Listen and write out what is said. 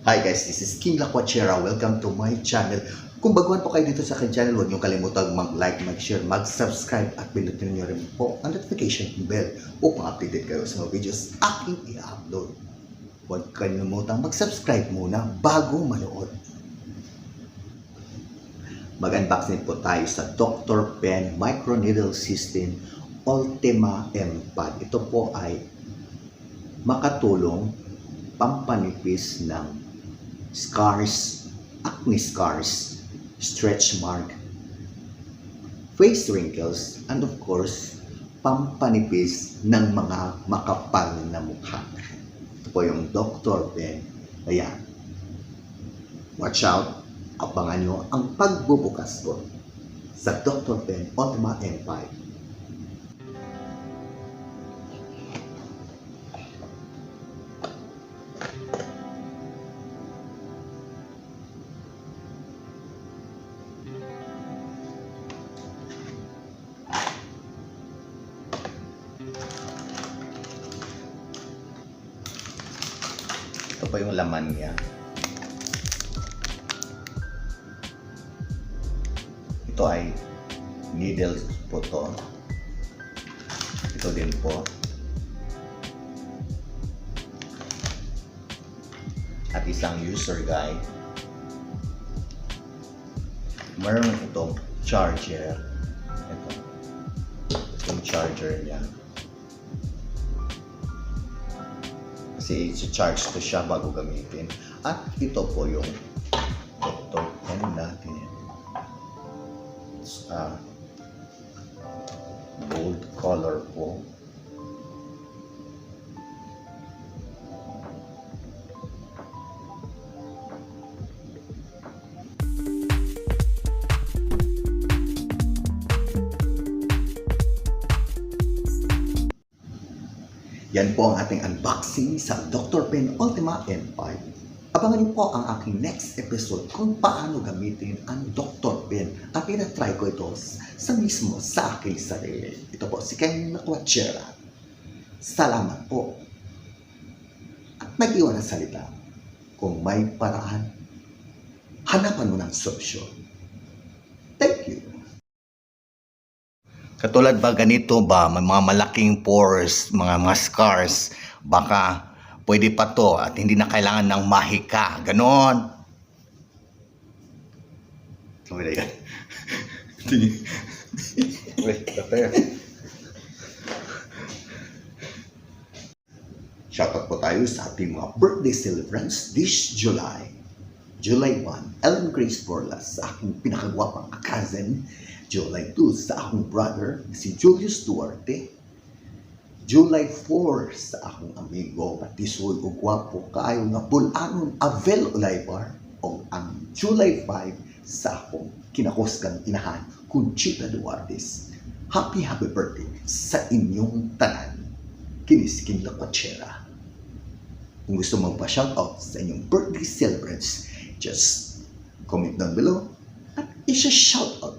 Hi guys, this is King Lakwatsera. Welcome to my channel. Kung baguhan po kayo dito sa aking channel, huwag niyong kalimutan mag-like, mag-share, mag-subscribe at pinutin niyo rin po ang notification bell upang updated kayo sa mga videos aking i-upload. Huwag kalimutan mag-subscribe muna bago manood. Mag-unboxing po tayo sa Dr. Pen Microneedle System Ultima M5. Ito po ay makatulong pampanipis ng scars, acne scars, stretch mark, face wrinkles, and of course, pampanipis ng mga makapal na mukha. Ito po yung Dr. Pen. Ayan. Watch out. Abangan nyo ang pagbubukas ko sa Dr. Pen Ultima M5. Ito po yung laman niya. Ito ay needles po to. Ito din po. At isang user guide. Meron itong charger. Ito. Itong charger niya. Kasi i-charge ko siya bago gamitin. At ito po yung Dr. Pen natin. Gold color po. Yan po ang ating unboxing sa Dr. Pen Ultima M5. Abangan niyo po ang aking next episode kung paano gamitin ang Dr. Pen at tinatry ko ito sa aking sarili. Ito po si King Lakwatsera. Salamat po. At nag-iwan ng salita. Kung may paraan, hanapan mo ng solusyon. Thank you. Katulad ba ganito ba, may mga malaking pores, mga scars, baka pwede pa to at hindi na kailangan ng mahika. Ganon. Wait, shoutout po tayo sa ating mga birthday celebrants this July. July 1, Ellen Grace Borlas sa aking pinakagwapang cousin. July 2, sa akong brother, si Julius Duarte. July 4, sa akong amigo, patisoy o gwapo kaayo nga bulanon Avel Olivar. O ang July 5, sa akong kinakusgang inahan, Conchita Duartes. Happy birthday sa inyong tanan. Kinis King Lakwatsera. Kung gusto mong pa-shoutout sa inyong birthday celebrants, just comment down below at isa-shoutout